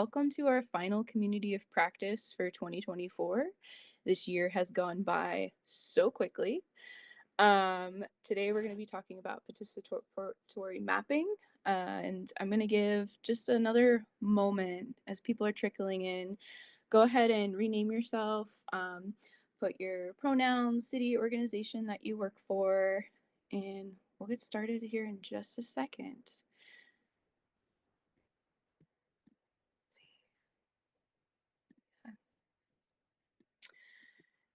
welcome to our final community of practice for 2024. This year has gone by so quickly. Today we're going to be talking about participatory mapping, and I'm going to give just another moment as people are trickling in. Go ahead and rename yourself, put your pronouns, city, organization that you work for, and we'll get started here in just a second.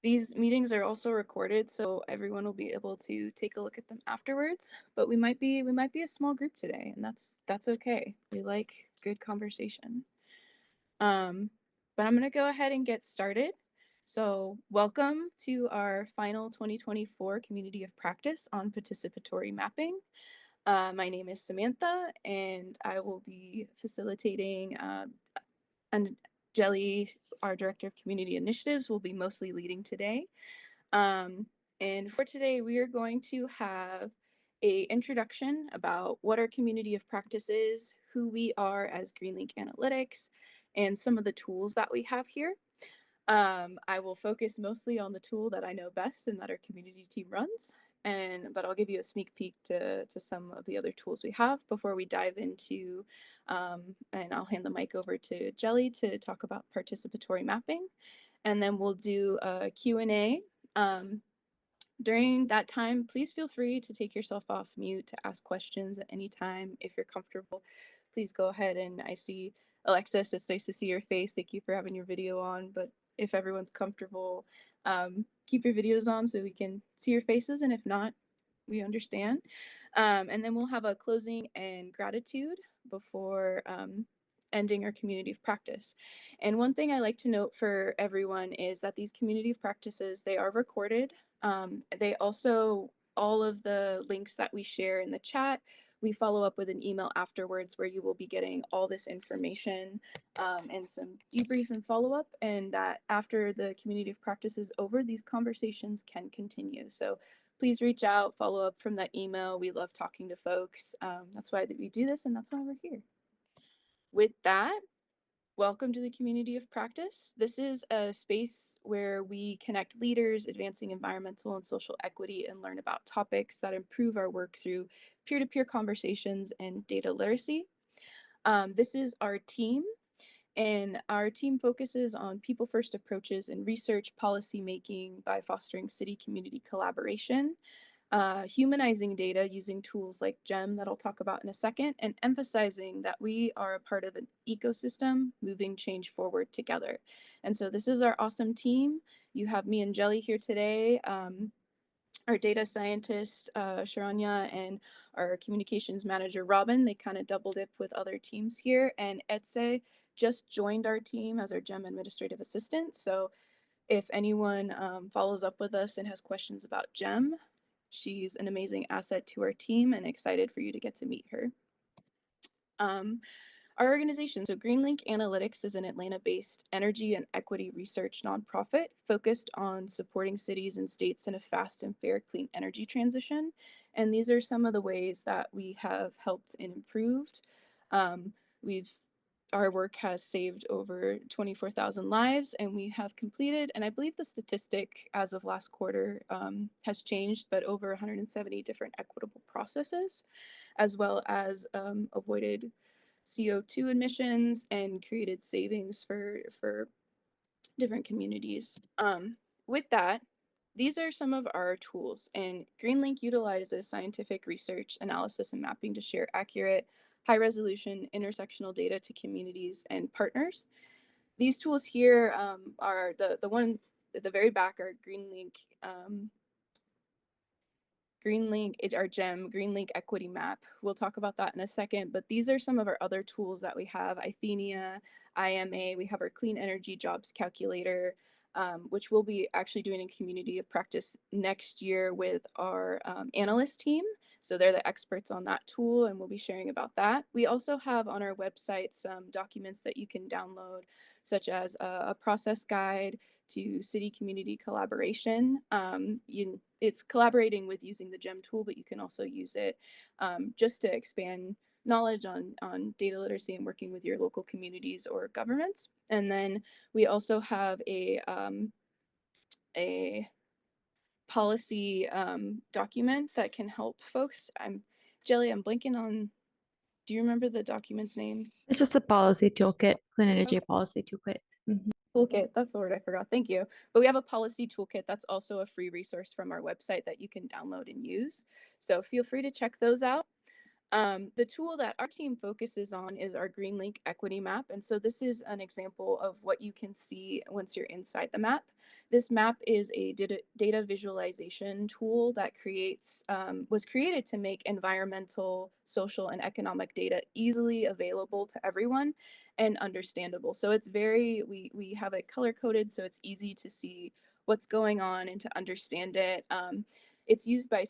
These meetings are also recorded, so everyone will be able to take a look at them afterwards. But we might be a small group today, and that's okay. We like good conversation. But I'm gonna go ahead and get started. So welcome to our final 2024 community of practice on participatory mapping. My name is Samantha, and I will be facilitating. And Jelly, our Director of Community Initiatives, will be mostly leading today. And for today, we are going to have a introduction about what our community of practice is, who we are as Greenlink Analytics, and some of the tools that we have here. I will focus mostly on the tool that I know best and that our community team runs, but I'll give you a sneak peek to some of the other tools we have before we dive into, and I'll hand the mic over to Jelly to talk about participatory mapping, and then we'll do a Q&A. During that time, please feel free to take yourself off mute to ask questions at any time. If you're comfortable, please go ahead. And I see Alexis, it's nice to see your face. Thank you for having your video on, but if everyone's comfortable, keep your videos on so we can see your faces, and if not, we understand. And then we'll have a closing and gratitude before ending our community of practice. And one thing I like to note for everyone is that these community of practices, they are recorded. They also, all of the links that we share in the chat, we follow up with an email afterwards where you will be getting all this information and some debrief and follow-up, and that after the community of practice is over, these conversations can continue. So please reach out, follow up from that email. We love talking to folks. That's why we do this, and that's why we're here. With that, welcome to the community of practice. This is a space where we connect leaders advancing environmental and social equity and learn about topics that improve our work through peer-to-peer conversations and data literacy. This is our team, and our team focuses on people-first approaches in research policy making by fostering city-community collaboration, humanizing data using tools like GEM that I'll talk about in a second, and emphasizing that we are a part of an ecosystem moving change forward together. And so this is our awesome team. You have me and Jelly here today, our data scientist, Sharanya, and our communications manager, Robin. They kind of double dip with other teams here. And Etse just joined our team as our GEM administrative assistant. So if anyone follows up with us and has questions about GEM, she's an amazing asset to our team and excited for you to get to meet her. Our organization, so Greenlink Analytics, is an Atlanta-based energy and equity research nonprofit focused on supporting cities and states in a fast and fair clean energy transition. And these are some of the ways that we have helped and improved. Our work has saved over 24,000 lives, and we have completed, and I believe the statistic as of last quarter has changed, but over 170 different equitable processes, as well as avoided CO2 emissions and created savings for different communities. With that, these are some of our tools, and Greenlink utilizes scientific research, analysis, and mapping to share accurate, high-resolution intersectional data to communities and partners. These tools here are the one at the very back are our GEM, Greenlink Equity Map. We'll talk about that in a second, but these are some of our other tools that we have. Ithenia, IMA, we have our Clean Energy Jobs Calculator, which we'll be actually doing a community of practice next year with our analyst team. So they're the experts on that tool, and we'll be sharing about that. We also have on our website some documents that you can download, such as a process guide to city community collaboration. It's collaborating with using the GEM tool, but you can also use it just to expand knowledge on data literacy and working with your local communities or governments. And then we also have a policy document that can help folks. Jelly, I'm blanking on, do you remember the document's name? It's just a policy toolkit, clean energy Okay. policy toolkit. Toolkit, that's the word I forgot. Thank you. But we have a policy toolkit that's also a free resource from our website that you can download and use. So feel free to check those out. The tool that our team focuses on is our Greenlink equity map. And so this is an example of what you can see once you're inside the map. This map is a data visualization tool that was created to make environmental, social, and economic data easily available to everyone and understandable. So it's we have it color coded so it's easy to see what's going on and to understand it. It's used by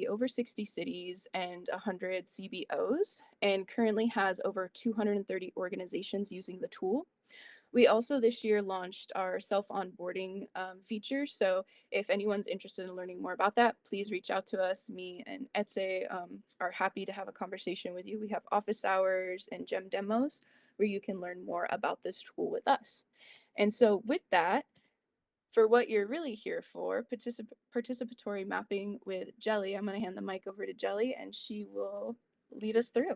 over 60 cities and 100 CBOs, and currently has over 230 organizations using the tool. We also this year launched our self-onboarding feature. So if anyone's interested in learning more about that, please reach out to us. Me and Etse are happy to have a conversation with you. We have office hours and gem demos where you can learn more about this tool with us. And so with that, for what you're really here for, participatory mapping with Jelly, I'm going to hand the mic over to Jelly and she will lead us through.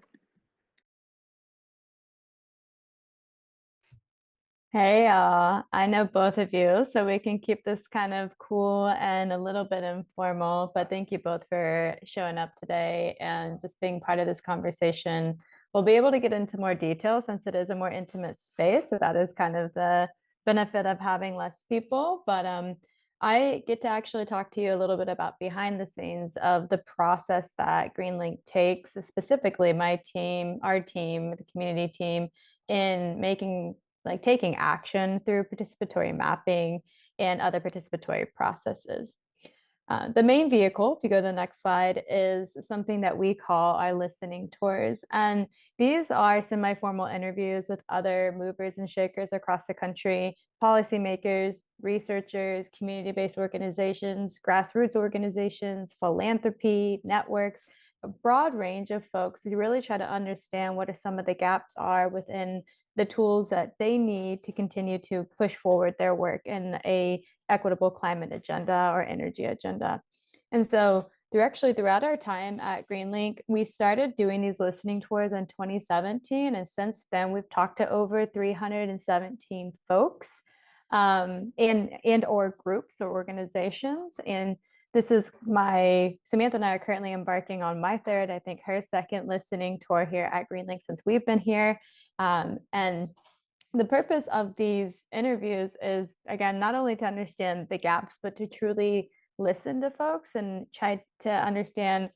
Hey, I know both of you, so we can keep this kind of cool and a little bit informal, but thank you both for showing up today and just being part of this conversation. We'll be able to get into more detail since it is a more intimate space, so that is kind of the benefit of having less people, but I get to actually talk to you a little bit about behind the scenes of the process that Greenlink takes, specifically my team, our team, the community team, in taking action through participatory mapping and other participatory processes. The main vehicle, if you go to the next slide, is something that we call our listening tours. And these are semi-formal interviews with other movers and shakers across the country, policymakers, researchers, community-based organizations, grassroots organizations, philanthropy, networks, a broad range of folks to really try to understand what are some of the gaps are within the tools that they need to continue to push forward their work in a equitable climate agenda or energy agenda. And so throughout our time at Greenlink, we started doing these listening tours in 2017. And since then, we've talked to over 317 folks and or groups or organizations. And this is Samantha and I are currently embarking on my third, I think her second listening tour here at Greenlink since we've been here. And the purpose of these interviews is, again, not only to understand the gaps, but to truly listen to folks and try to understand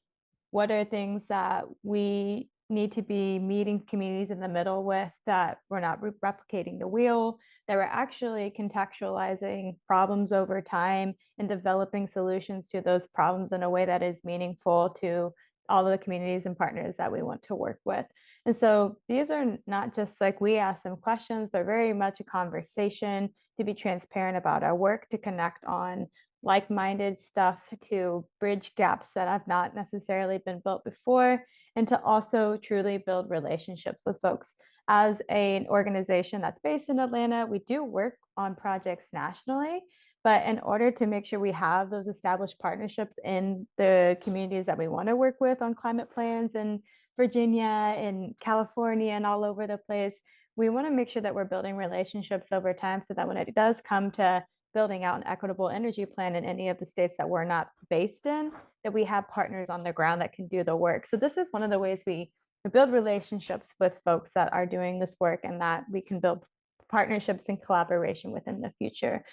what are things that we need to be meeting communities in the middle with, that we're not replicating the wheel, that we're actually contextualizing problems over time and developing solutions to those problems in a way that is meaningful to all of the communities and partners that we want to work with. And so these are not just like we ask some questions, but very much a conversation to be transparent about our work, to connect on like-minded stuff, to bridge gaps that have not necessarily been built before, and to also truly build relationships with folks. As an organization that's based in Atlanta, we do work on projects nationally, but in order to make sure we have those established partnerships in the communities that we want to work with on climate plans in Virginia and California and all over the place, we want to make sure that we're building relationships over time so that when it does come to building out an equitable energy plan in any of the states that we're not based in, that we have partners on the ground that can do the work. So this is one of the ways we build relationships with folks that are doing this work, and that we can build partnerships and collaboration within the future.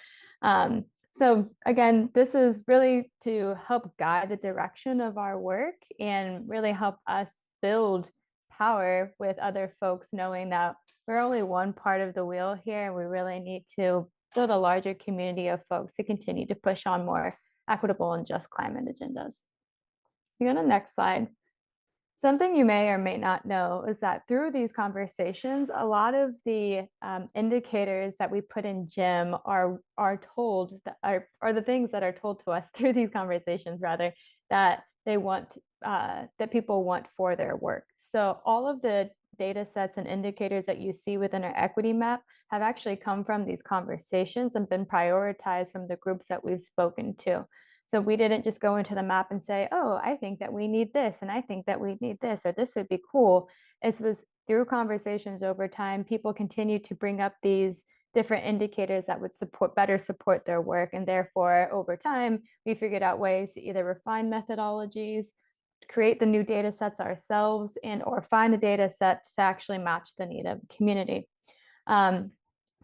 So again, this is really to help guide the direction of our work and really help us build power with other folks, knowing that we're only one part of the wheel here, and we really need to build a larger community of folks to continue to push on more equitable and just climate agendas. You go to the next slide. Something you may or may not know is that through these conversations, a lot of the indicators that we put in GEM are told, are the things that are told to us through these conversations, rather, that they want that people want for their work. So all of the data sets and indicators that you see within our equity map have actually come from these conversations and been prioritized from the groups that we've spoken to. So we didn't just go into the map and say, oh, I think that we need this, and I think that we need this, or this would be cool. It was through conversations over time, people continued to bring up these different indicators that would better support their work. And therefore, over time, we figured out ways to either refine methodologies, create the new data sets ourselves, and or find a data set to actually match the need of the community. Um,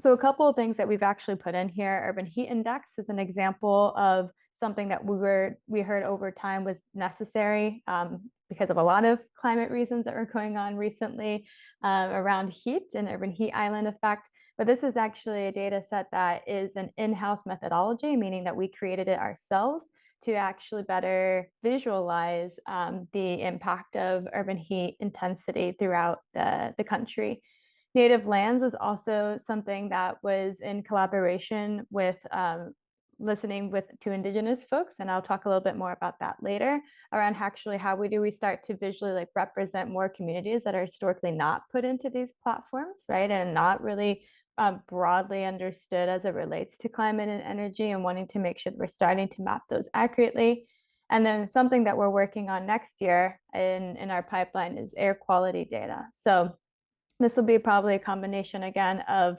so a couple of things that we've actually put in here. Urban heat index is an example of something that we heard over time was necessary because of a lot of climate reasons that were going on recently around heat and urban heat island effect. But this is actually a data set that is an in-house methodology, meaning that we created it ourselves to actually better visualize the impact of urban heat intensity throughout the country. Native lands was also something that was in collaboration with listening to Indigenous folks, and I'll talk a little bit more about that later, around actually how we start to visually like represent more communities that are historically not put into these platforms, right, and not really broadly understood as it relates to climate and energy, and wanting to make sure that we're starting to map those accurately. And then something that we're working on next year in our pipeline is air quality data. So this will be probably a combination again of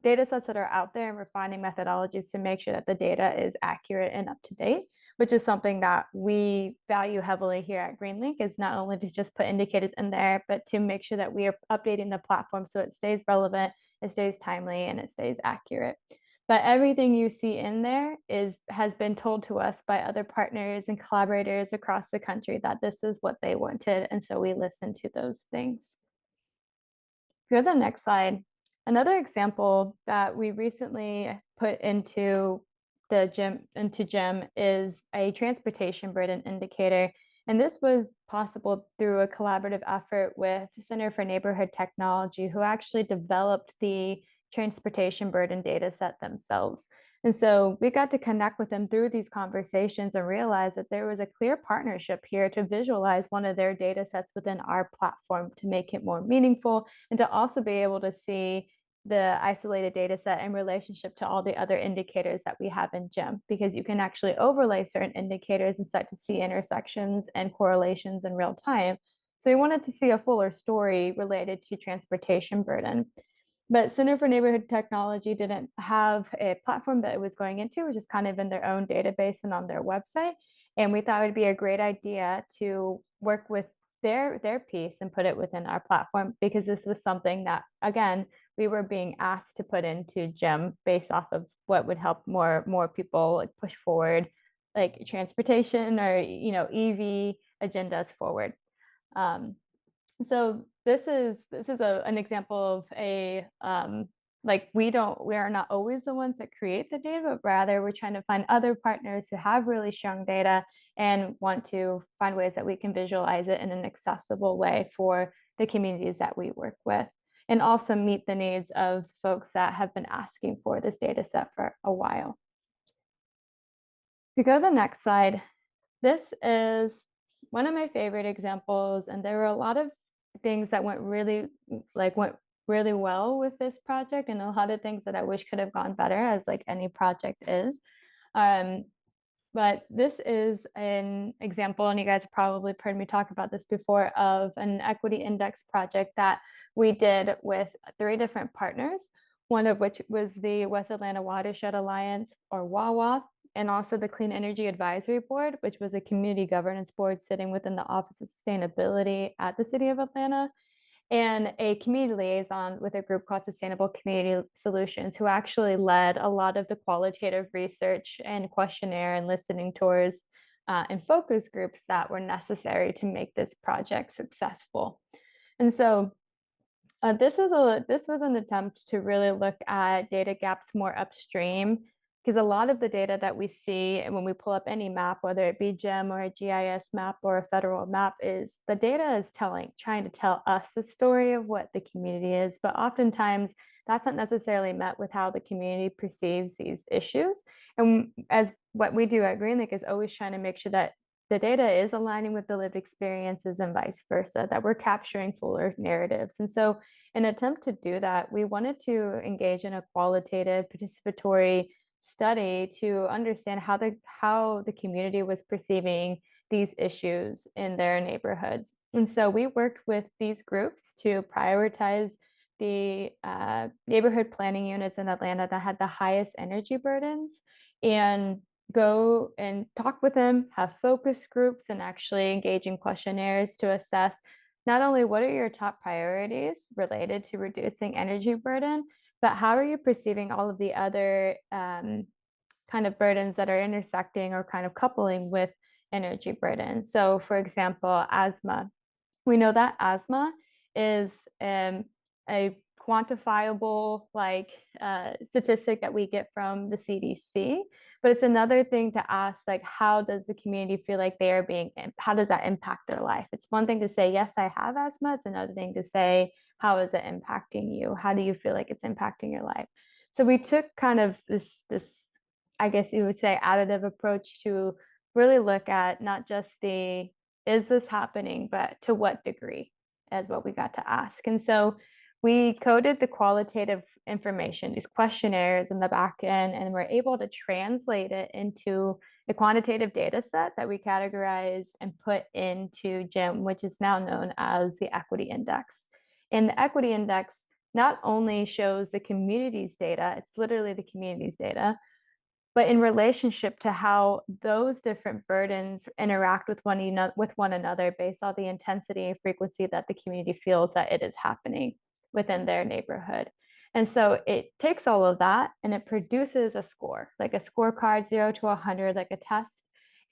data sets that are out there and refining methodologies to make sure that the data is accurate and up to date, which is something that we value heavily here at Greenlink, is not only to just put indicators in there, but to make sure that we are updating the platform so it stays relevant, it stays timely, and it stays accurate. But everything you see in there has been told to us by other partners and collaborators across the country that this is what they wanted. And so we listen to those things. Go to the next slide. Another example that we recently put into GEM is a transportation burden indicator. And this was possible through a collaborative effort with Center for Neighborhood Technology, who actually developed the transportation burden data set themselves. And so we got to connect with them through these conversations and realize that there was a clear partnership here to visualize one of their data sets within our platform to make it more meaningful, and to also be able to see the isolated data set in relationship to all the other indicators that we have in GEM, because you can actually overlay certain indicators and start to see intersections and correlations in real time. So we wanted to see a fuller story related to transportation burden. But Center for Neighborhood Technology didn't have a platform that it was going into, it was just kind of in their own database and on their website. And we thought it would be a great idea to work with their piece and put it within our platform, because this was something that, again, we were being asked to put into GEM based off of what would help more people like push forward like transportation or EV agendas forward. So this is an example of a like we are not always the ones that create the data, but rather we're trying to find other partners who have really strong data and want to find ways that we can visualize it in an accessible way for the communities that we work with, and also meet the needs of folks that have been asking for this data set for a while. If you go to the next slide, this is one of my favorite examples, and there were a lot of things that went really well with this project, and a lot of things that I wish could have gone better, as like any project is. But this is an example, and you guys have probably heard me talk about this before, of an equity index project that we did with 3 different partners, one of which was the West Atlanta Watershed Alliance, or WAWA, and also the Clean Energy Advisory Board, which was a community governance board sitting within the Office of Sustainability at the City of Atlanta, and a community liaison with a group called Sustainable Community Solutions, who actually led a lot of the qualitative research and questionnaire and listening tours and focus groups that were necessary to make this project successful. And so this was an attempt to really look at data gaps more upstream, because a lot of the data that we see when we pull up any map, whether it be GEM or a GIS map or a federal map, is the data is trying to tell us the story of what the community is, but oftentimes that's not necessarily met with how the community perceives these issues. And as what we do at Greenlink is always trying to make sure that the data is aligning with the lived experiences and vice versa, that we're capturing fuller narratives. And so in an attempt to do that, we wanted to engage in a qualitative participatory study to understand how the community was perceiving these issues in their neighborhoods. And so we worked with these groups to prioritize the neighborhood planning units in Atlanta that had the highest energy burdens, and go and talk with them, have focus groups, and actually engage in questionnaires to assess not only what are your top priorities related to reducing energy burden, but how are you perceiving all of the other kind of burdens that are intersecting or kind of coupling with energy burden. So, for example, asthma. We know that asthma is a quantifiable statistic that we get from the CDC, but it's another thing to ask, like, how does the community feel like they are being, how does that impact their life? It's one thing to say, yes, I have asthma. It's another thing to say, how is it impacting you? How do you feel like it's impacting your life? So we took kind of this, I guess you would say, additive approach to really look at not just the is this happening, but to what degree, is what we got to ask. And so we coded the qualitative information, these questionnaires in the back end, and we're able to translate it into a quantitative data set that we categorize and put into GIM, which is now known as the Equity Index. And the Equity Index not only shows the community's data, it's literally the community's data, but in relationship to how those different burdens interact with one another based on the intensity and frequency that the community feels that it is happening within their neighborhood. And so it takes all of that and it produces a score, like a scorecard, 0 to 100, like a test.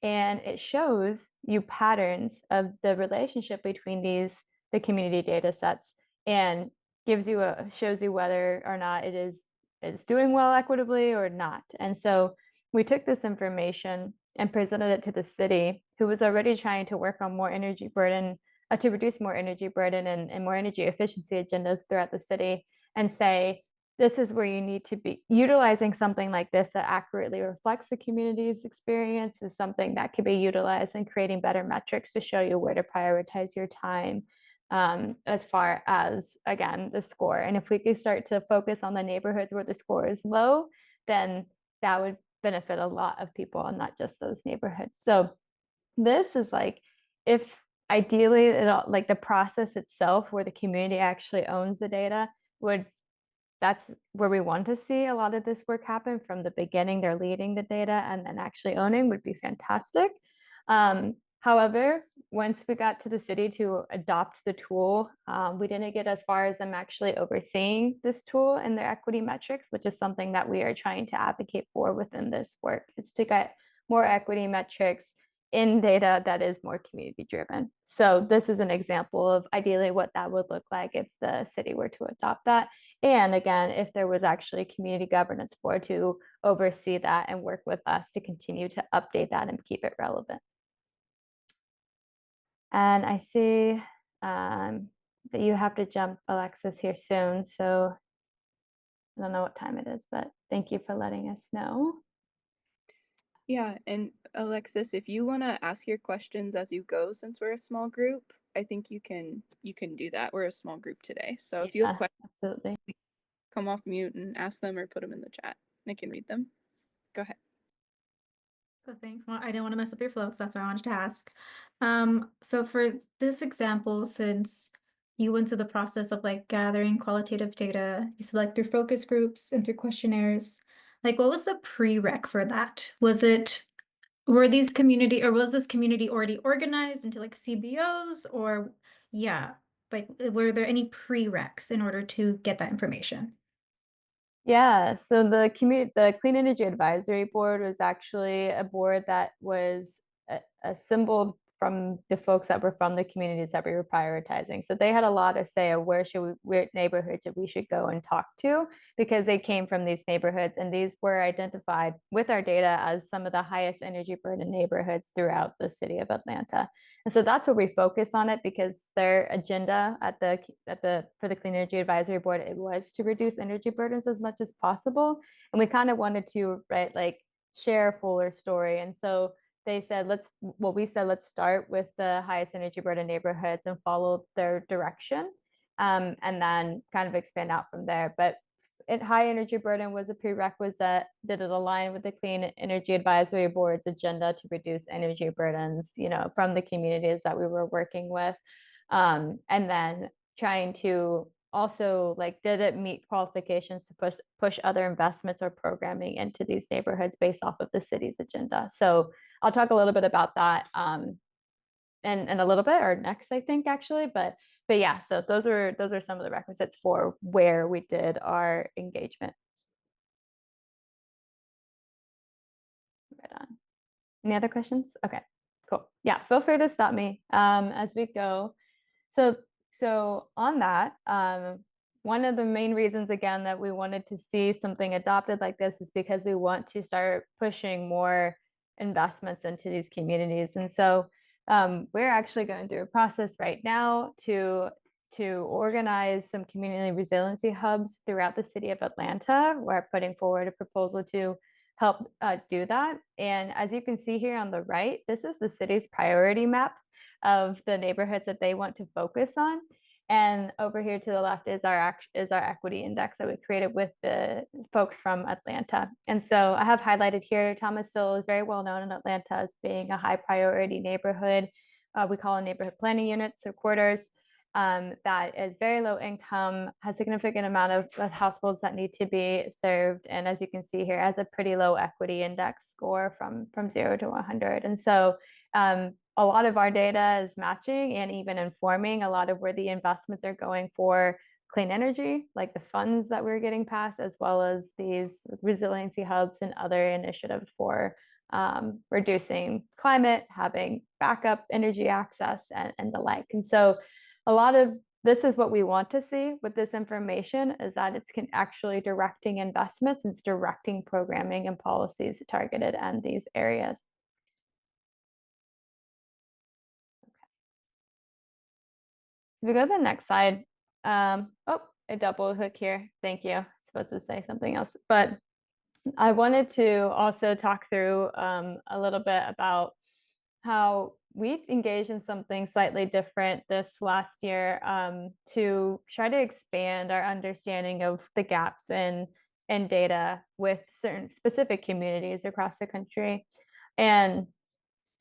And it shows you patterns of the relationship between the community data sets, and shows you whether or not it's doing well equitably or not. And so we took this information and presented it to the city, who was already trying to work on more energy burden, to reduce more energy burden and more energy efficiency agendas throughout the city, and say, this is where you need to be. Utilizing something like this that accurately reflects the community's experience is something that could be utilized in creating better metrics to show you where to prioritize your time, as far as, again, the score. And if we could start to focus on the neighborhoods where the score is low, then that would benefit a lot of people and not just those neighborhoods. So this is like, if ideally like the process itself where the community actually owns the data would, that's where we want to see a lot of this work happen from the beginning. They're leading the data and then actually owning would be fantastic. However, once we got to the city to adopt the tool, we didn't get as far as them actually overseeing this tool and their equity metrics, which is something that we are trying to advocate for within this work, is to get more equity metrics in data that is more community driven. So this is an example of ideally what that would look like if the city were to adopt that. And again, if there was actually a community governance board to oversee that and work with us to continue to update that and keep it relevant. And I see that you have to jump, Alexis, here soon. So I don't know what time it is, but thank you for letting us know. Yeah, and Alexis, if you want to ask your questions as you go, since we're a small group, I think you can do that. We're a small group today. So if you have Yeah, questions, absolutely. come off mute and ask them or put them in the chat. I can read them. Go ahead. So thanks. Well, I didn't want to mess up your flow, so that's why I wanted to ask. So for this example, since you went through the process of like gathering qualitative data, you select through focus groups and through questionnaires, like what was the prereq for that? Were these community or was this community already organized into like CBOs or yeah, like were there any prereqs in order to get that information? Yeah, so the Clean Energy Advisory Board was actually a board that was assembled from the folks that were from the communities that we were prioritizing. So they had a lot to say of where neighborhoods that we should go and talk to, because they came from these neighborhoods, and these were identified with our data as some of the highest energy burden neighborhoods throughout the city of Atlanta. And so that's where we focus on it, because their agenda for the Clean Energy Advisory Board, it was to reduce energy burdens as much as possible. And we kind of wanted to, right, like share a fuller story. And so they said, we said, let's start with the highest energy burden neighborhoods and follow their direction, and then kind of expand out from there. But high energy burden was a prerequisite. Did it align with the Clean Energy Advisory Board's agenda to reduce energy burdens, from the communities that we were working with? And then trying to also, like, did it meet qualifications to push other investments or programming into these neighborhoods based off of the city's agenda? So I'll talk a little bit about that in a little bit, or next, I think, actually. But yeah, so those are some of the requisites for where we did our engagement. Right on. Any other questions? Okay, cool. Yeah, feel free to stop me as we go. So on that, one of the main reasons, again, that we wanted to see something adopted like this is because we want to start pushing more investments into these communities. And so we're actually going through a process right now to organize some community resiliency hubs throughout the city of Atlanta. We're putting forward a proposal to help do that. And as you can see here on the right, this is the city's priority map of the neighborhoods that they want to focus on. And over here to the left is our equity index that we created with the folks from Atlanta. And so I have highlighted here, Thomasville is very well known in Atlanta as being a high priority neighborhood. We call them neighborhood planning units or quarters. That is very low income, has significant amount of households that need to be served. And as you can see here, has a pretty low equity index score from 0 to 100. And so a lot of our data is matching and even informing a lot of where the investments are going for clean energy, like the funds that we're getting passed, as well as these resiliency hubs and other initiatives for reducing climate, having backup energy access, and the like. And so a lot of this is what we want to see with this information, is that it's actually directing investments, it's directing programming and policies targeted at these areas. If we go to the next slide, oh, a double hook here. Thank you. I'm supposed to say something else, but I wanted to also talk through a little bit about how we've engaged in something slightly different this last year to try to expand our understanding of the gaps in data with certain specific communities across the country. And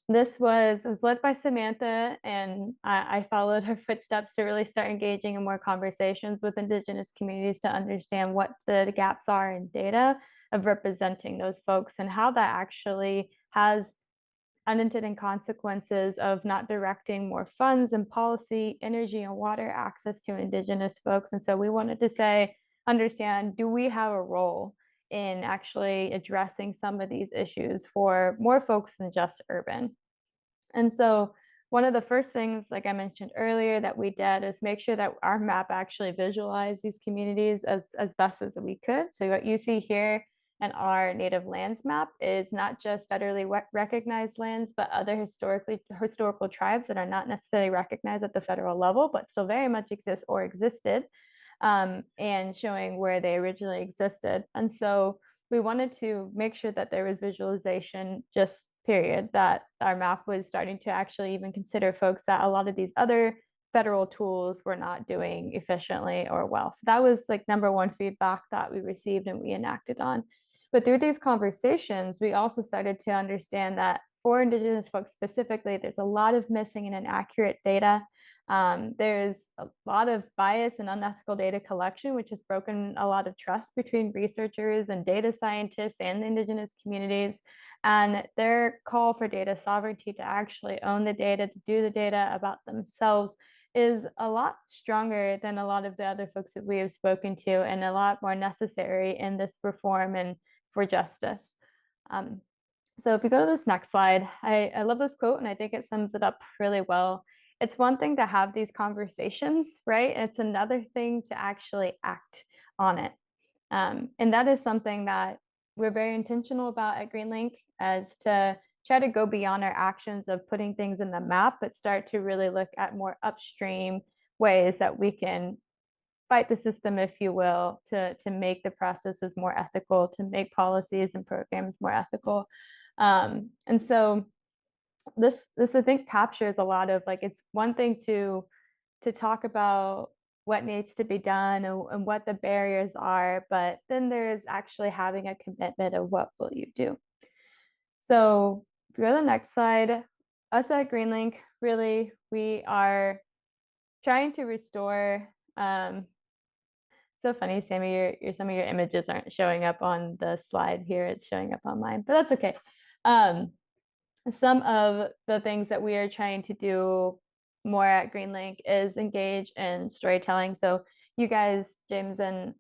this was led by Samantha, and I followed her footsteps to really start engaging in more conversations with Indigenous communities to understand what the gaps are in data of representing those folks and how that actually has unintended consequences of not directing more funds and policy, energy, and water access to Indigenous folks. And so we wanted to understand, do we have a role in actually addressing some of these issues for more folks than just urban? And so one of the first things, like I mentioned earlier, that we did is make sure that our map actually visualized these communities as best as we could. So what you see here in our native lands map is not just federally recognized lands, but other historical tribes that are not necessarily recognized at the federal level, but still very much exist or existed, and showing where they originally existed. And so we wanted to make sure that there was visualization, just period, that our map was starting to actually even consider folks that a lot of these other federal tools were not doing efficiently or well. So that was like number one feedback that we received and we enacted on. But through these conversations, we also started to understand that for Indigenous folks specifically, there's a lot of missing and inaccurate data. There's a lot of bias and unethical data collection, which has broken a lot of trust between researchers and data scientists and the Indigenous communities. And their call for data sovereignty, to actually own the data, to do the data about themselves, is a lot stronger than a lot of the other folks that we have spoken to, and a lot more necessary in this reform and for justice. So if we go to this next slide, I love this quote, and I think it sums it up really well. It's one thing to have these conversations, right? It's another thing to actually act on it. And that is something that we're very intentional about at Greenlink, as to try to go beyond our actions of putting things in the map, but start to really look at more upstream ways that we can fight the system, if you will, to make the processes more ethical, to make policies and programs more ethical. And so this I think captures a lot of, like, it's one thing to talk about what needs to be done and what the barriers are, but then there's actually having a commitment of what will you do. So if you go to the next slide, us at Greenlink, really, we are trying to restore. So funny, Sammy, some of your images aren't showing up on the slide here. It's showing up on mine, but that's okay. Some of the things that we are trying to do more at Greenlink is engage in storytelling. So you guys, James and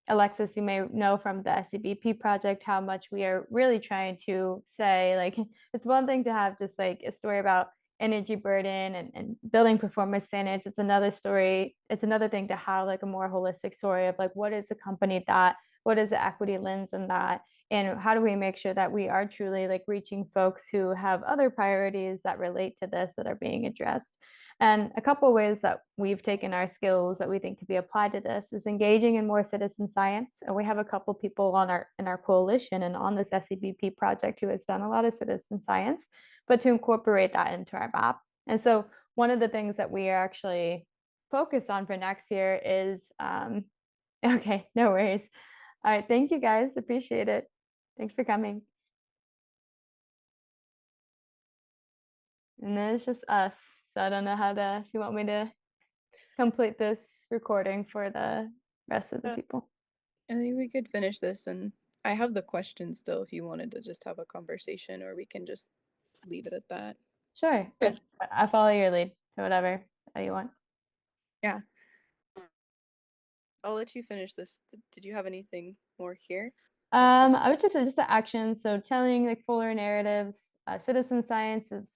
Alexis, you may know from the SCBP project how much we are really trying to say, like, it's one thing to have just like a story about energy burden and building performance standards. It's another story. It's another thing to have like a more holistic story of like, what is the company that, what is the equity lens in that? And how do we make sure that we are truly like reaching folks who have other priorities that relate to this that are being addressed? And a couple of ways that we've taken our skills that we think could be applied to this is engaging in more citizen science. And we have a couple of people on our coalition and on this SCBP project who has done a lot of citizen science, but to incorporate that into our map. And so one of the things that we are actually focused on for next year is, okay, no worries. All right, thank you guys, appreciate it. Thanks for coming. And then it's just us. So I don't know how to, if you want me to complete this recording for the rest of the people. I think we could finish this, and I have the questions still if you wanted to just have a conversation, or we can just leave it at that. Sure. I follow your lead. So whatever you want. Yeah. I'll let you finish this. Did you have anything more here? I would just say just the action. So telling like fuller narratives. Citizen science is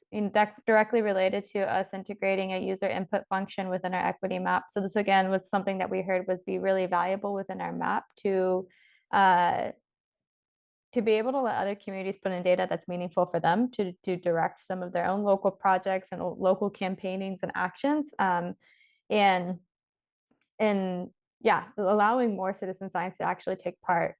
directly related to us integrating a user input function within our equity map. So this again was something that we heard was be really valuable within our map to be able to let other communities put in data that's meaningful for them to direct some of their own local projects and local campaignings and actions. And yeah, allowing more citizen science to actually take part.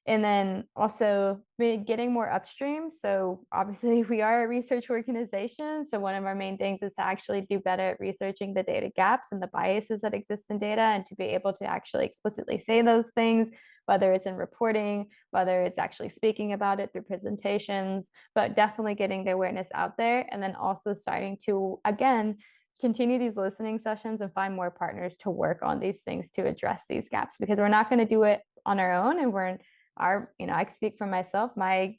And then also getting more upstream. So obviously we are a research organization. So one of our main things is to actually do better at researching the data gaps and the biases that exist in data, and to be able to actually explicitly say those things, whether it's in reporting, whether it's actually speaking about it through presentations, but definitely getting the awareness out there. And then also starting to, again, continue these listening sessions and find more partners to work on these things to address these gaps, because we're not going to do it on our own. And I can speak for myself. My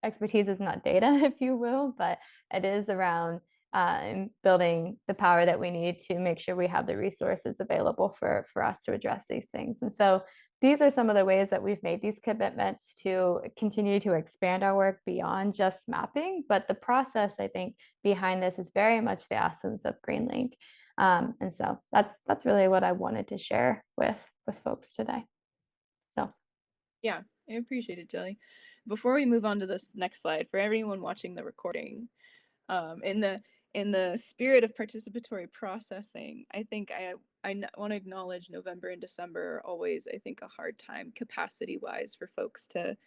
expertise is not data, if you will, but it is around building the power that we need to make sure we have the resources available for us to address these things. And so these are some of the ways that we've made these commitments to continue to expand our work beyond just mapping. But the process, I think, behind this is very much the essence of Greenlink. And so that's really what I wanted to share with folks today. So. Yeah, I appreciate it, Jelly. Before we move on to this next slide, for everyone watching the recording, in the spirit of participatory processing, I think I want to acknowledge November and December are always, I think, a hard time capacity-wise for folks to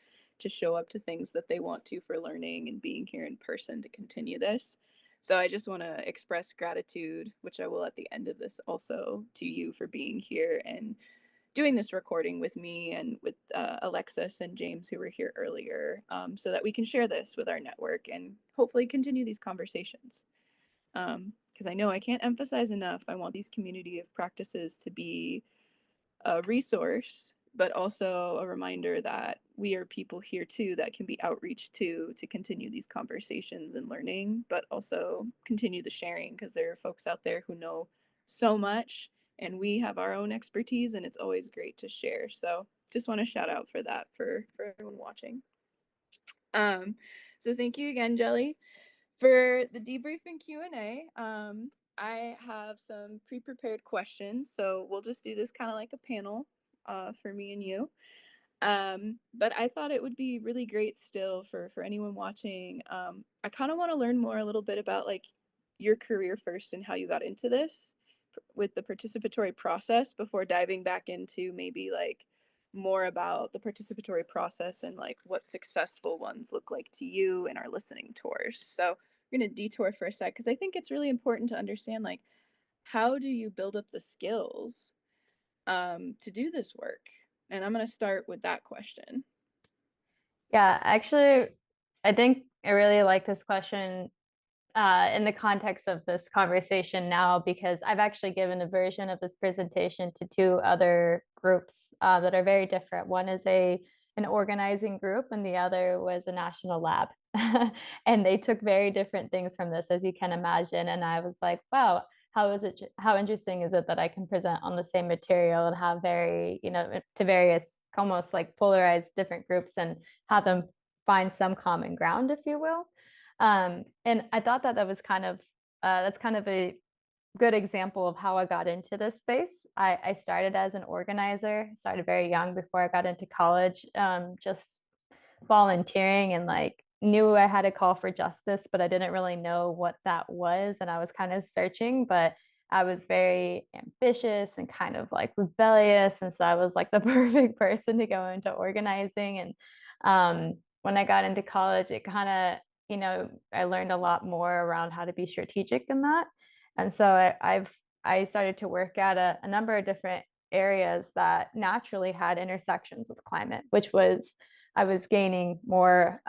show up to things that they want to for learning and being here in person to continue this. So I just want to express gratitude, which I will at the end of this also, to you for being here and doing this recording with me and with Alexis and James, who were here earlier, so that we can share this with our network and hopefully continue these conversations. Because I know I can't emphasize enough, I want these community of practices to be a resource, but also a reminder that we are people here too that can be outreach to continue these conversations and learning, but also continue the sharing, because there are folks out there who know so much and we have our own expertise, and it's always great to share. So just want to shout out for that for everyone watching. So thank you again, Jelly. For the debriefing Q&A, I have some pre-prepared questions, so we'll just do this kind of like a panel for me and you. But I thought it would be really great still for anyone watching. I kind of want to learn more a little bit about like your career first and how you got into this with the participatory process before diving back into maybe like more about the participatory process and like what successful ones look like to you in our listening tours. So we're going to detour for a sec because I think it's really important to understand like how do you build up the skills to do this work? And I'm going to start with that question. Yeah, actually, I think I really like this question in the context of this conversation now, because I've actually given a version of this presentation to two other groups that are very different. One is an organizing group, and the other was a national lab. And they took very different things from this, as you can imagine. And I was like, wow, how interesting is it that I can present on the same material and have very, to various almost like polarized different groups and have them find some common ground, if you will. And I thought that was that's kind of a good example of how I got into this space. I started as an organizer, started very young before I got into college, just volunteering, and like knew I had a call for justice, but I didn't really know what that was. And I was kind of searching, but I was very ambitious and kind of like rebellious. And so I was like the perfect person to go into organizing. And when I got into college, it kind of, I learned a lot more around how to be strategic in that. And so I started to work at a number of different areas that naturally had intersections with climate, which was, I was gaining more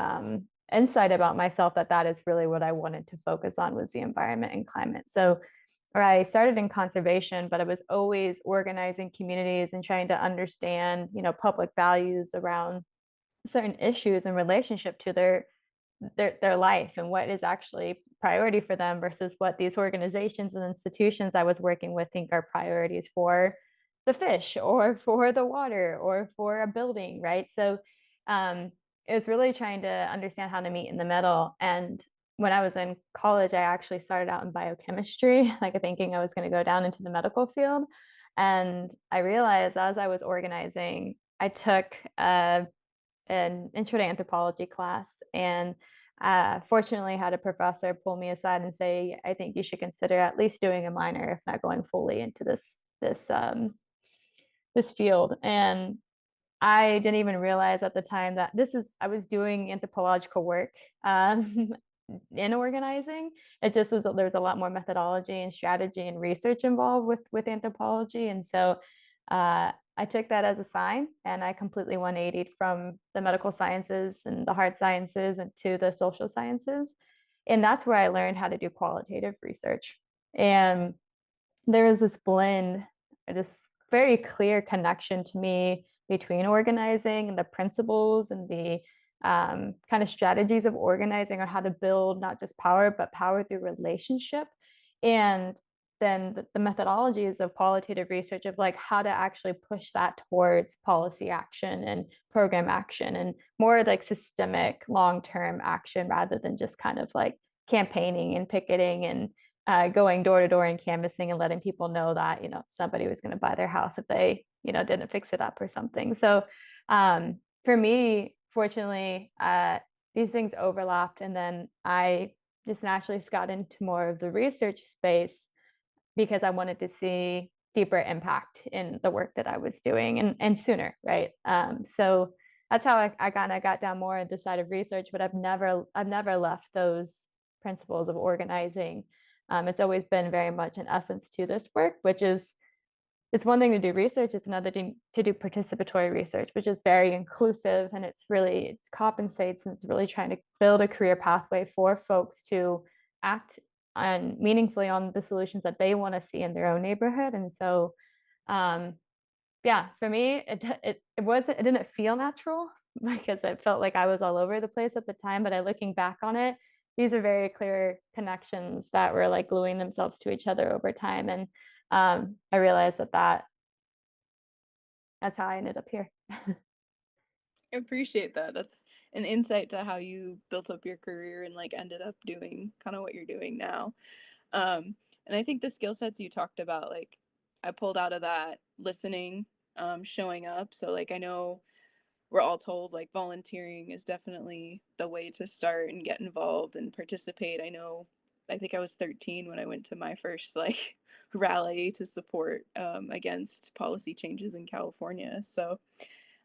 insight about myself that is really what I wanted to focus on, was the environment and climate. So I started in conservation, but I was always organizing communities and trying to understand, public values around certain issues in relationship to their life and what is actually priority for them versus what these organizations and institutions I was working with think are priorities for the fish or for the water or for a building, right? So it was really trying to understand how to meet in the middle. And when I was in college, I actually started out in biochemistry, like thinking I was going to go down into the medical field. And I realized as I was organizing, I took an intro to anthropology class, and fortunately had a professor pull me aside and say, I think you should consider at least doing a minor, if not going fully into this field. And I didn't even realize at the time that I was doing anthropological work in organizing. It just was, there's a lot more methodology and strategy and research involved with anthropology. And so I took that as a sign, and I completely 180'd from the medical sciences and the hard sciences and to the social sciences. And that's where I learned how to do qualitative research. And there is this blend, this very clear connection to me between organizing and the principles and the kind of strategies of organizing, on how to build not just power, but power through relationship. And then the methodologies of qualitative research of like how to actually push that towards policy action and program action, and more like systemic long-term action rather than just kind of like campaigning and picketing and going door to door and canvassing and letting people know that, somebody was going to buy their house if they, didn't fix it up or something. So for me, fortunately, these things overlapped. And then I just naturally got into more of the research space because I wanted to see deeper impact in the work that I was doing, and sooner, right? So that's how I kind of got down more into the side of research, but I've never left those principles of organizing. It's always been very much an essence to this work, which is, it's one thing to do research, it's another thing to do participatory research, which is very inclusive, and it compensates, and it's really trying to build a career pathway for folks to act and meaningfully on the solutions that they want to see in their own neighborhood. And so yeah, for me, it didn't feel natural because it felt like I was all over the place at the time, but looking back on it, these are very clear connections that were like gluing themselves to each other over time. And I realized that's how I ended up here. I appreciate that. That's an insight to how you built up your career and like ended up doing kind of what you're doing now. And I think the skill sets you talked about, like I pulled out of that listening, showing up. So like I know we're all told like volunteering is definitely the way to start and get involved and participate. I think I was 13 when I went to my first like rally to support against policy changes in California. So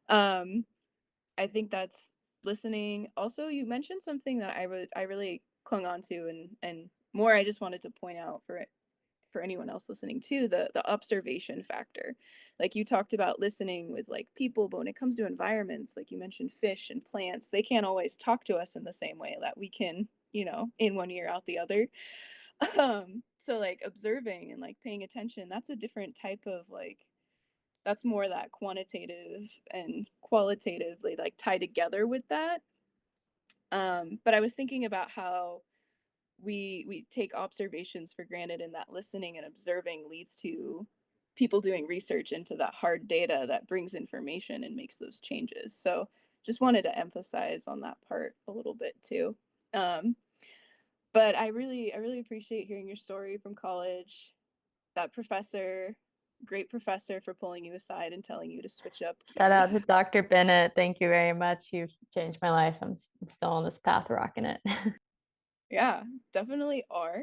I think that's listening. Also, you mentioned something that I really clung on to, and more I just wanted to point out for anyone else listening too, the observation factor. Like you talked about listening with like people, but when it comes to environments, like you mentioned fish and plants, they can't always talk to us in the same way that we can, in one ear out the other. So like observing and like paying attention, that's a different type of like, that's more that quantitative and qualitatively like tie together with that. But I was thinking about how we take observations for granted, and that listening and observing leads to people doing research into that hard data that brings information and makes those changes. So just wanted to emphasize on that part a little bit too. Um, but I really appreciate hearing your story from college. That professor, great professor for pulling you aside and telling you to switch up Shout out to gears. Dr. Bennett. Thank you very much. You've changed my life. I'm still on this path rocking it. Yeah, definitely are.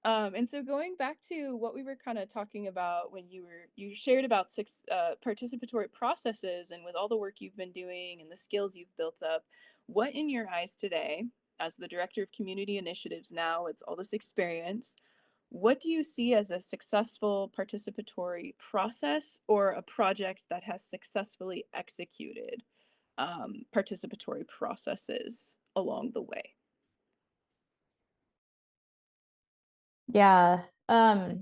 And so going back to what we were kind of talking about when you shared about six participatory processes, and with all the work you've been doing and the skills you've built up, what in your eyes today, as the director of community initiatives now with all this experience, what do you see as a successful participatory process or a project that has successfully executed participatory processes along the way? Yeah. Gosh,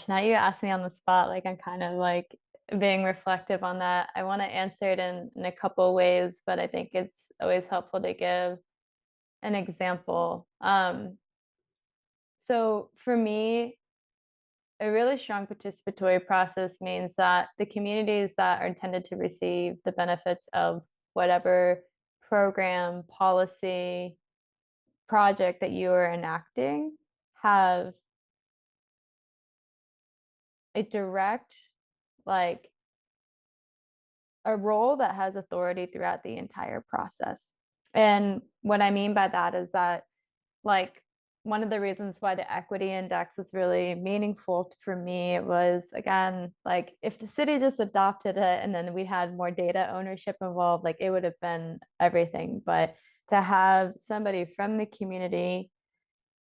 now you asked me on the spot, like I'm kind of like being reflective on that. I want to answer it in a couple of ways, but I think it's always helpful to give an example. So for me, a really strong participatory process means that the communities that are intended to receive the benefits of whatever program, policy, project that you are enacting have a direct, like a role that has authority throughout the entire process. And what I mean by that is that, like, one of the reasons why the equity index was really meaningful for me was, again, like if the city just adopted it and then we had more data ownership involved, like it would have been everything. But to have somebody from the community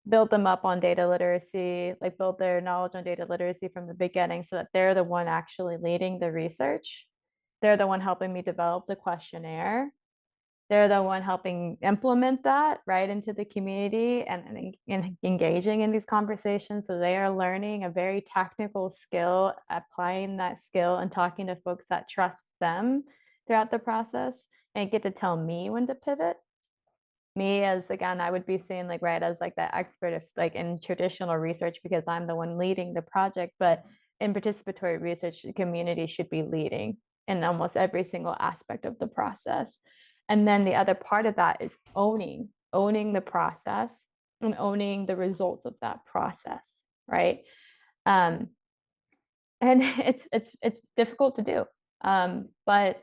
build them up on data literacy, like build their knowledge on data literacy from the beginning so that they're the one actually leading the research. They're the one helping me develop the questionnaire. They're the one helping implement that right into the community and engaging in these conversations. So they are learning a very technical skill, applying that skill and talking to folks that trust them throughout the process and get to tell me when to pivot. Me as, again, I would be seen like right as like the expert if like in traditional research because I'm the one leading the project, but in participatory research, the community should be leading in almost every single aspect of the process. And then the other part of that is owning the process and owning the results of that process, right? Um, and it's difficult to do, but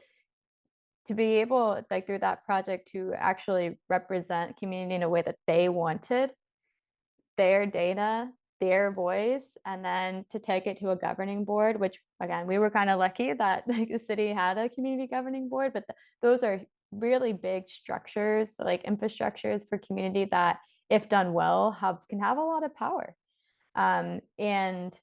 to be able, like through that project, to actually represent community in a way that they wanted, their data, their voice, and then to take it to a governing board, which again, we were kind of lucky that like, the city had a community governing board, but those are really big structures, like infrastructures for community that, if done well, can have a lot of power. And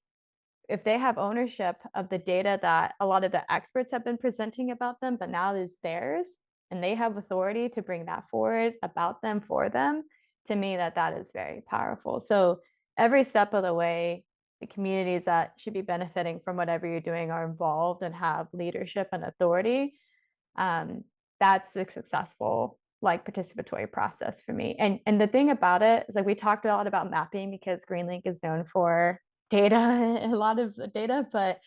if they have ownership of the data that a lot of the experts have been presenting about them, but now is theirs, and they have authority to bring that forward about them for them, to me, that is very powerful. So every step of the way, the communities that should be benefiting from whatever you're doing are involved and have leadership and authority. That's a successful like participatory process for me. And the thing about it is like we talked a lot about mapping because Greenlink is known for data, a lot of data, but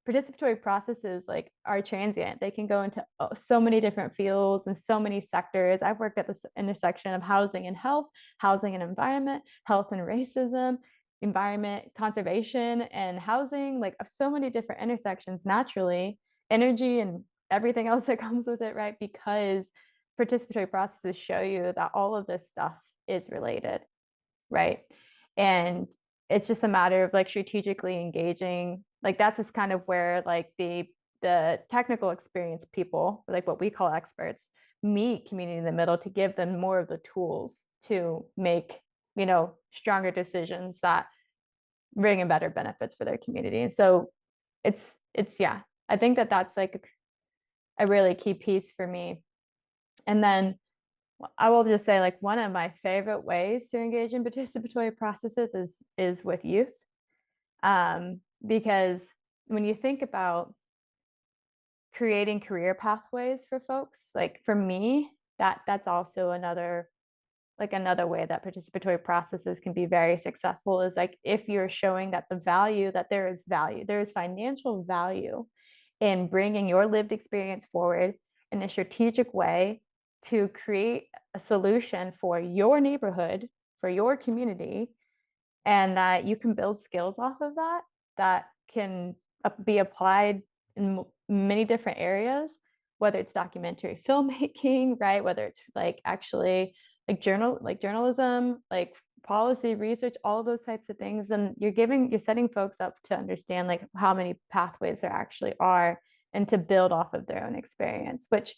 participatory processes like are transient. They can go into so many different fields and so many sectors. I've worked at this intersection of housing and health, housing and environment, health and racism, environment, conservation and housing, like so many different intersections naturally, energy and everything else that comes with it, right? Because participatory processes show you that all of this stuff is related, right? And it's just a matter of like strategically engaging like that's just kind of where like the technical experience people, like what we call experts, meet community in the middle to give them more of the tools to make, you know, stronger decisions that bring in better benefits for their community. And so it's yeah, I think that that's like a really key piece for me. And then I will just say, like, one of my favorite ways to engage in participatory processes is with youth, because when you think about creating career pathways for folks, like for me, that's also another way that participatory processes can be very successful, is like if you're showing that the value, that there is financial value in bringing your lived experience forward in a strategic way to create a solution for your neighborhood, for your community, and that you can build skills off of that that can be applied in many different areas, whether it's documentary filmmaking, right? Whether it's like actually like journalism, like policy research, all of those types of things. And you're setting folks up to understand like how many pathways there actually are and to build off of their own experience, which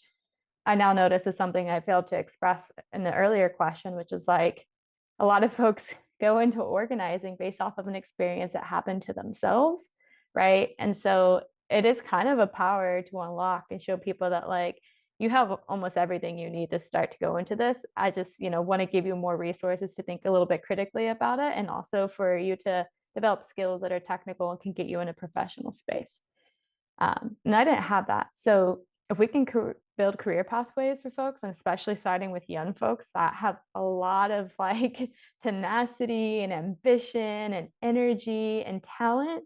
I now notice is something I failed to express in the earlier question, which is like a lot of folks go into organizing based off of an experience that happened to themselves, right? And so it is kind of a power to unlock and show people that like you have almost everything you need to start to go into this. I just, you know, want to give you more resources to think a little bit critically about it, and also for you to develop skills that are technical and can get you in a professional space. And I didn't have that. So if we can build career pathways for folks, and especially starting with young folks that have a lot of like tenacity and ambition and energy and talent,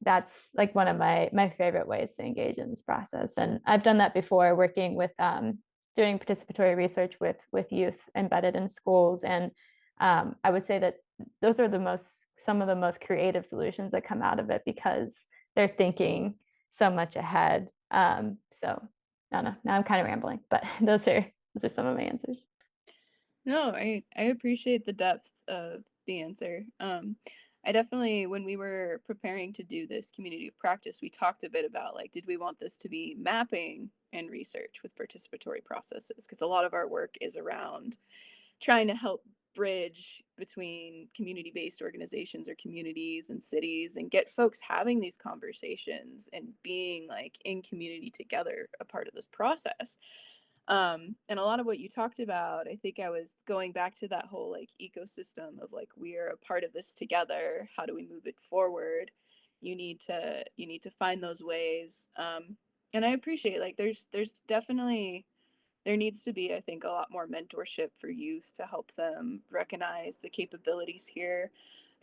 that's like one of my favorite ways to engage in this process. And I've done that before, working with doing participatory research with youth embedded in schools. And I would say that those are some of the most creative solutions that come out of it, because they're thinking so much ahead. So I don't know, now I'm kind of rambling, but those are some of my answers. No, I appreciate the depth of the answer. I definitely, when we were preparing to do this community of practice, we talked a bit about like, did we want this to be mapping and research with participatory processes? Because a lot of our work is around trying to help bridge between community-based organizations or communities and cities and get folks having these conversations and being like in community together, a part of this process. And a lot of what you talked about, I think I was going back to that whole like ecosystem of like, we are a part of this together. How do we move it forward? You need to find those ways. And I appreciate like there's definitely, there needs to be, I think, a lot more mentorship for youth to help them recognize the capabilities here.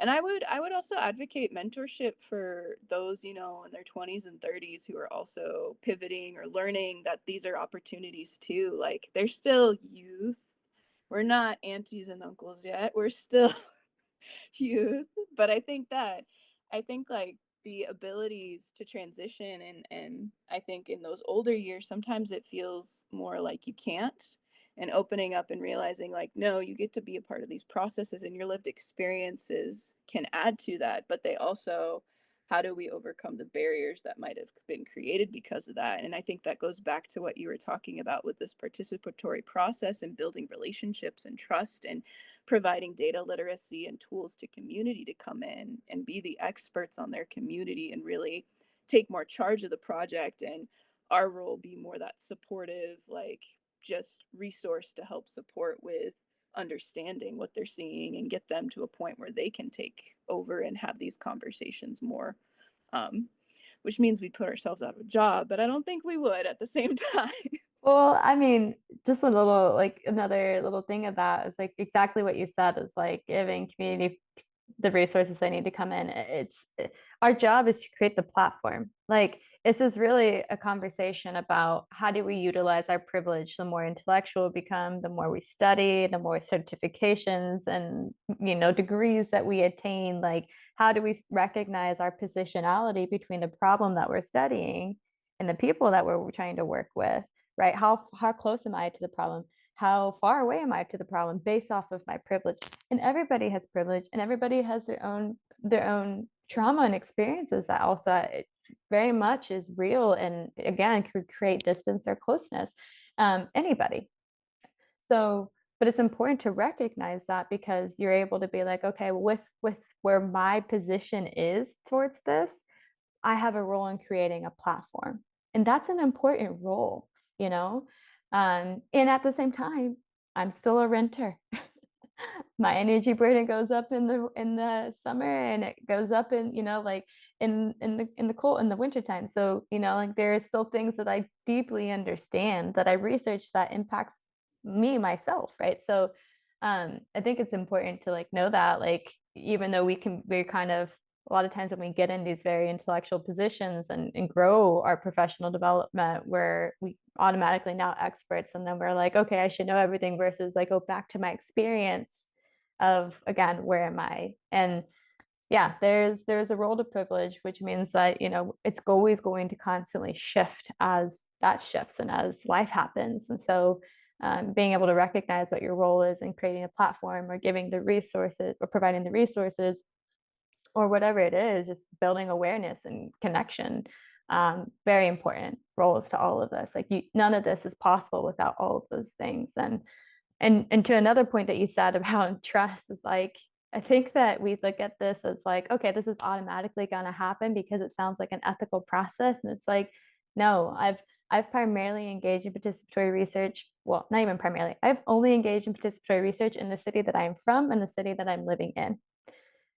And I would also advocate mentorship for those, you know, in their 20s and 30s who are also pivoting or learning that these are opportunities too. Like they're still youth. We're not aunties and uncles yet. We're still youth. But I think like the abilities to transition, and I think in those older years sometimes it feels more like you can't, and opening up and realizing like, no, you get to be a part of these processes and your lived experiences can add to that, but they also, how do we overcome the barriers that might have been created because of that? And I think that goes back to what you were talking about with this participatory process and building relationships and trust and providing data literacy and tools to community to come in and be the experts on their community and really take more charge of the project, and our role be more that supportive, like just resource to help support with understanding what they're seeing and get them to a point where they can take over and have these conversations more, which means we'd put ourselves out of a job, but I don't think we would at the same time. Well, I mean, just a little, like another little thing of that is like exactly what you said, is like giving community the resources they need to come in. Our job is to create the platform. Like this is really a conversation about how do we utilize our privilege. The more intellectual we become, the more we study, the more certifications and, you know, degrees that we attain. Like how do we recognize our positionality between the problem that we're studying and the people that we're trying to work with, right? How close am I to the problem? How far away am I to the problem based off of my privilege? And everybody has privilege, and everybody has their own trauma and experiences that also very much is real, and again could create distance or closeness. Anybody. So, but it's important to recognize that, because you're able to be like, okay, with where my position is towards this, I have a role in creating a platform. And that's an important role, you know? And at the same time, I'm still a renter. My energy burden goes up in the summer, and it goes up in, like in the cold, in the wintertime. So, like there are still things that I deeply understand, that I research, that impacts me myself, right? So I think it's important to like know that, like, even though we're kind of, a lot of times when we get in these very intellectual positions and grow our professional development, where we automatically now experts, and then we're like, okay, I should know everything, versus like, go back to my experience of, again, where am I? And yeah, there's a role to privilege, which means that, it's always going to constantly shift as that shifts and as life happens. And so being able to recognize what your role is in creating a platform, or giving the resources, or providing the resources, or whatever it is, just building awareness and connection, very important roles to all of us. Like, none of this is possible without all of those things. And to another point that you said about trust, is like, I think that we look at this as like, okay, this is automatically going to happen because it sounds like an ethical process. And it's like, no, I've primarily engaged in participatory research. Well, not even primarily. I've only engaged in participatory research in the city that I'm from and the city that I'm living in.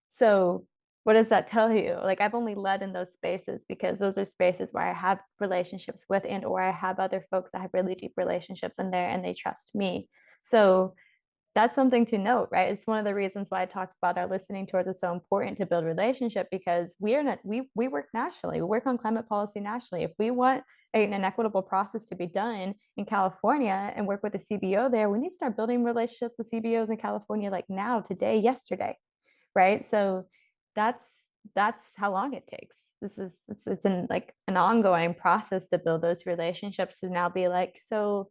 So what does that tell you? Like, I've only led in those spaces because those are spaces where I have relationships with, and or I have other folks that have really deep relationships in there, and they trust me. So that's something to note, right? It's one of the reasons why I talked about our listening tours is so important to build relationship, because we work nationally. We work on climate policy nationally. If we want an equitable process to be done in California and work with the CBO there, we need to start building relationships with CBOs in California, like now, today, yesterday, right? So that's how long it takes. It's like an ongoing process to build those relationships, to now be like, so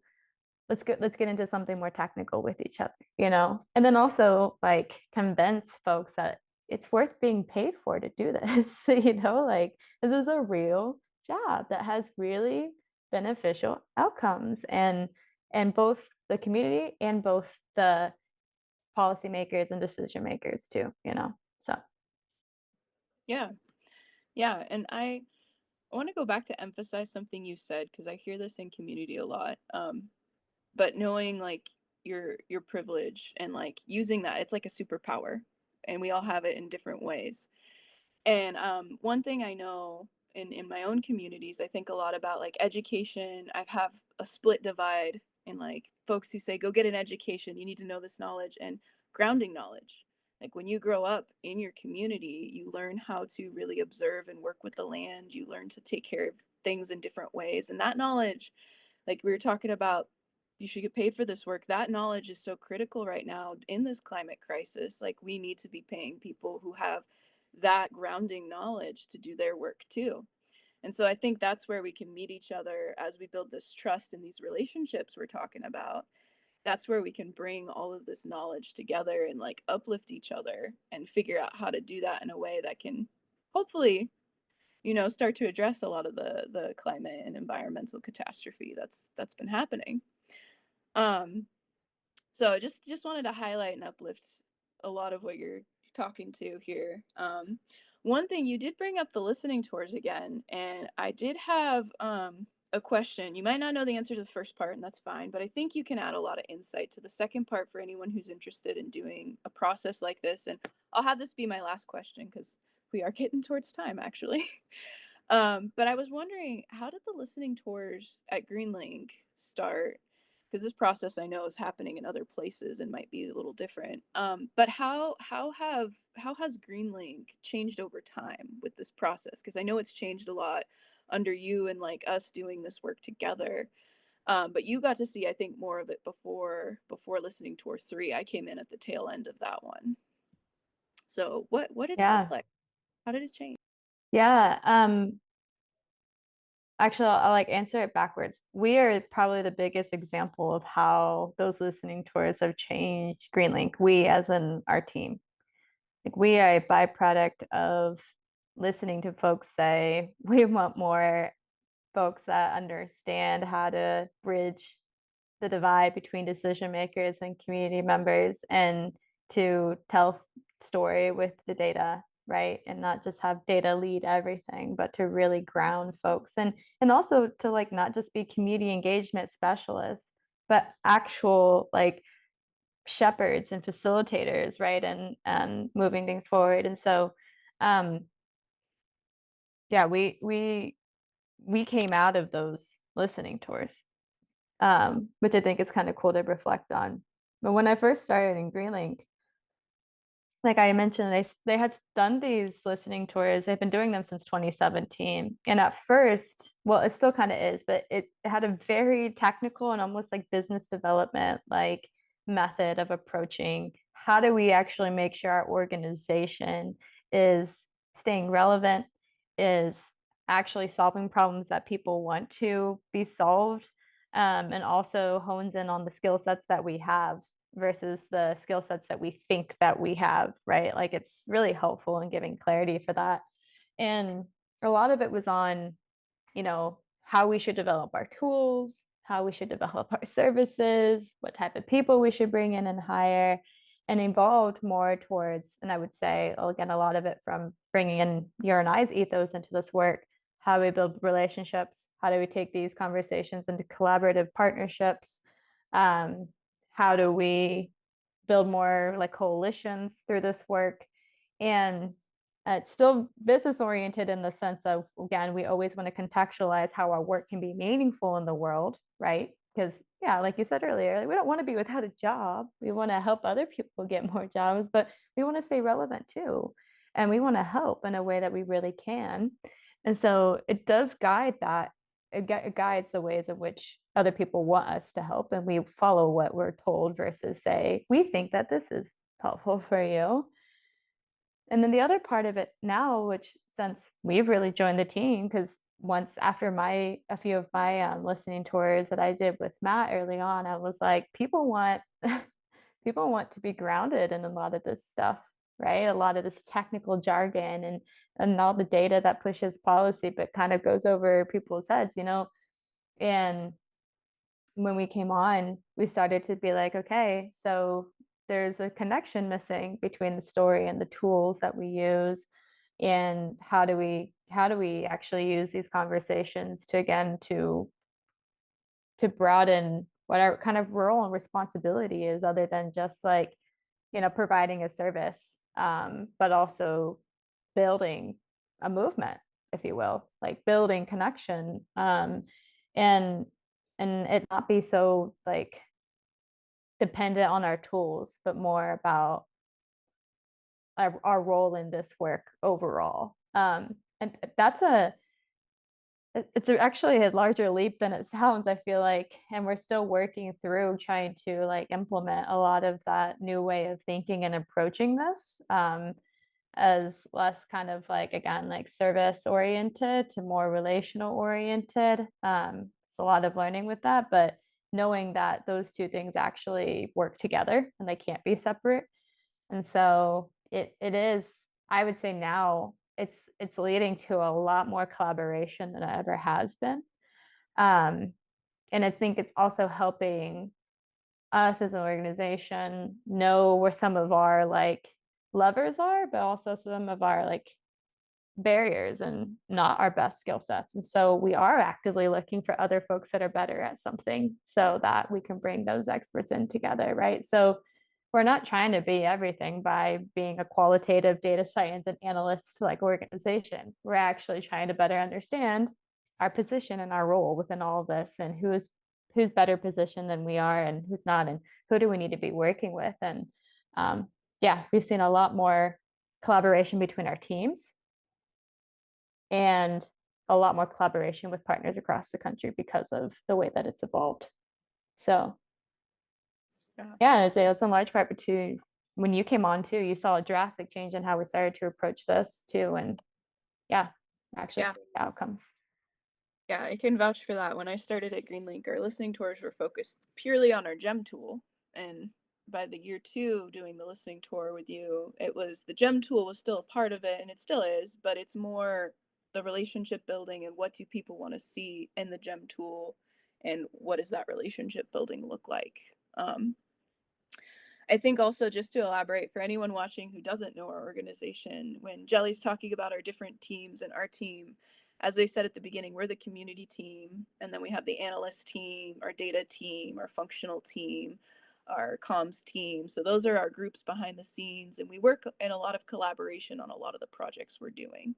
let's get into something more technical with each other, and then also like convince folks that it's worth being paid for to do this. Like, this is a real job that has really beneficial outcomes, and both the community and both the policymakers and decision makers too, so. Yeah. Yeah. And I want to go back to emphasize something you said, because I hear this in community a lot. But knowing like your privilege and like using that, it's like a superpower, and we all have it in different ways. And one thing I know in my own communities, I think a lot about like education. I have a split divide in like folks who say, go get an education, you need to know this knowledge, and grounding knowledge. Like, when you grow up in your community, you learn how to really observe and work with the land. You learn to take care of things in different ways. And that knowledge, like we were talking about, you should get paid for this work. That knowledge is so critical right now in this climate crisis. Like, we need to be paying people who have that grounding knowledge to do their work too. And so I think that's where we can meet each other as we build this trust in these relationships we're talking about. That's where we can bring all of this knowledge together and like uplift each other and figure out how to do that in a way that can hopefully, start to address a lot of the climate and environmental catastrophe that's been happening. So just wanted to highlight and uplift a lot of what you're talking to here. One thing, you did bring up the listening tours again, and I did have a question. You might not know the answer to the first part, and that's fine, but I think you can add a lot of insight to the second part for anyone who's interested in doing a process like this. And I'll have this be my last question, because we are getting towards time, actually. But I was wondering, how did the listening tours at Greenlink start? Because this process I know is happening in other places and might be a little different. But how has Greenlink changed over time with this process? Because I know it's changed a lot under you and like us doing this work together. But you got to see, I think, more of it before listening tour 3. I came in at the tail end of that one. So what did it look Yeah. like? How did it change? Yeah. Actually, I'll like answer it backwards. We are probably the biggest example of how those listening tours have changed Greenlink. We, as in our team, like, we are a byproduct of listening to folks say, we want more folks that understand how to bridge the divide between decision makers and community members, and to tell story with the data, right? And not just have data lead everything, but to really ground folks, and also to like not just be community engagement specialists, but actual like shepherds and facilitators, right? And moving things forward. And so um yeah, we came out of those listening tours, which I think is kind of cool to reflect on. But when I first started in Greenlink, like I mentioned, they had done these listening tours. They've been doing them since 2017. And at first, well, it still kind of is, but it had a very technical and almost like business development like method of approaching how do we actually make sure our organization is staying relevant, is actually solving problems that people want to be solved, and also hones in on the skill sets that we have versus the skill sets that we think that we have, right? Like it's really helpful in giving clarity for that. And a lot of it was on, how we should develop our tools, how we should develop our services, what type of people we should bring in and hire, and evolved more towards, and I would say, again, a lot of it from bringing in your and I's ethos into this work, how do we build relationships, how do we take these conversations into collaborative partnerships, um, how do we build more like coalitions through this work, and it's still business oriented in the sense of, again, we always want to contextualize how our work can be meaningful in the world, right? Because yeah, like you said earlier, we don't want to be without a job. We want to help other people get more jobs, but we want to stay relevant too, and we want to help in a way that we really can. And so it does guide that. It guides the ways in which other people want us to help, and we follow what we're told versus say, we think that this is helpful for you. And then the other part of it now, which since we've really joined the team, because once after a few of my listening tours that I did with Matt early on, I was like, people want people want to be grounded in a lot of this stuff, right? A lot of this technical jargon and all the data that pushes policy, but kind of goes over people's heads. And when we came on, we started to be like, okay, so there's a connection missing between the story and the tools that we use, and how do we actually use these conversations to, again, to broaden what our kind of role and responsibility is, other than just like, providing a service, but also building a movement, if you will, like building connection, and it not be so like dependent on our tools, but more about our role in this work overall. And it's actually a larger leap than it sounds, I feel like, and we're still working through trying to like implement a lot of that new way of thinking and approaching this, as less kind of like, again, like service oriented to more relational oriented. It's a lot of learning with that, but knowing that those two things actually work together and they can't be separate. And so it is, I would say now it's leading to a lot more collaboration than it ever has been. Um, and I think it's also helping us as an organization know where some of our like levers are, but also some of our like barriers and not our best skill sets. And so we are actively looking for other folks that are better at something so that we can bring those experts in together, right? So we're not trying to be everything by being a qualitative data science and analyst like organization. We're actually trying to better understand our position and our role within all of this, and who's better positioned than we are and who's not, and who do we need to be working with. And yeah, we've seen a lot more collaboration between our teams and a lot more collaboration with partners across the country because of the way that it's evolved. So yeah, I'd say that's in large part, but too, when you came on too, you saw a drastic change in how we started to approach this too. And yeah, actually Yeah. see the outcomes. Yeah, I can vouch for that. When I started at Greenlink, our listening tours were focused purely on our GEM tool, and by the year 2 doing the listening tour with you, it was the GEM tool was still a part of it, and it still is, but it's more the relationship building and what do people want to see in the GEM tool, and what does that relationship building look like. I think also, just to elaborate for anyone watching who doesn't know our organization, when Jelly's talking about our different teams and our team, as I said at the beginning, we're the community team, and then we have the analyst team, our data team, our functional team, our comms team. So those are our groups behind the scenes, and we work in a lot of collaboration on a lot of the projects we're doing.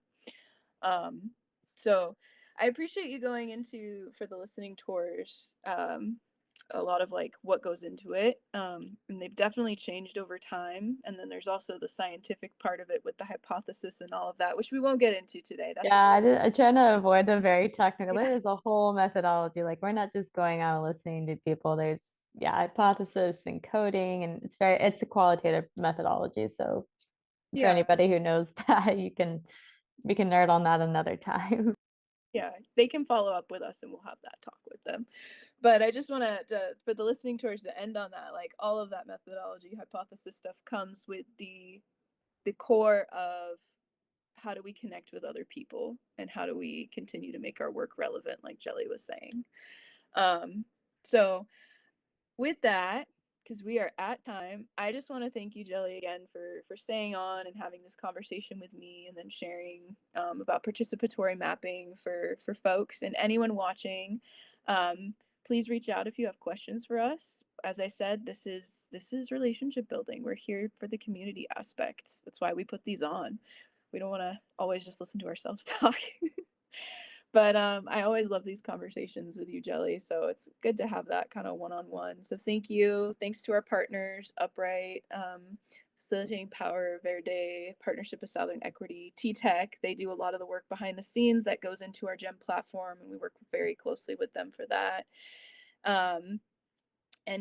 So I appreciate you going into, for the listening tours, a lot of like what goes into it, and they've definitely changed over time. And then there's also the scientific part of it with the hypothesis and all of that, which we won't get into today. That's I try to avoid the very technical. Yeah. There's a whole methodology. Like we're not just going out and listening to people. There's hypothesis and coding, and it's a qualitative methodology. So for Yeah, anybody who knows that, we can nerd on that another time. yeah, they can follow up with us and we'll have that talk with them. But I just want to, for the listening towards the end on that, like all of that methodology, hypothesis stuff comes with the core of how do we connect with other people and how do we continue to make our work relevant, like Jelly was saying. So with that, because we are at time, I just want to thank you, Jelly, again for staying on and having this conversation with me, and then sharing about participatory mapping for folks and anyone watching. Please reach out if you have questions for us. As I said, this is relationship building. We're here for the community aspects. That's why we put these on. We don't want to always just listen to ourselves talk. But I always love these conversations with you, Jelly. So it's good to have that kind of one-on-one. So thank you. Thanks to our partners, Upright, Facilitating Power, Verde, Partnership with Southern Equity, T-Tech. They do a lot of the work behind the scenes that goes into our GEM platform, and we work very closely with them for that. And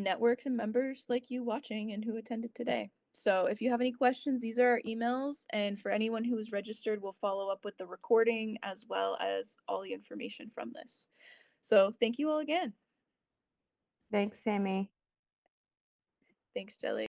networks and members like you watching and who attended today. So if you have any questions, these are our emails. And for anyone who is registered, we'll follow up with the recording as well as all the information from this. So thank you all again. Thanks, Sammy. Thanks, Jelly.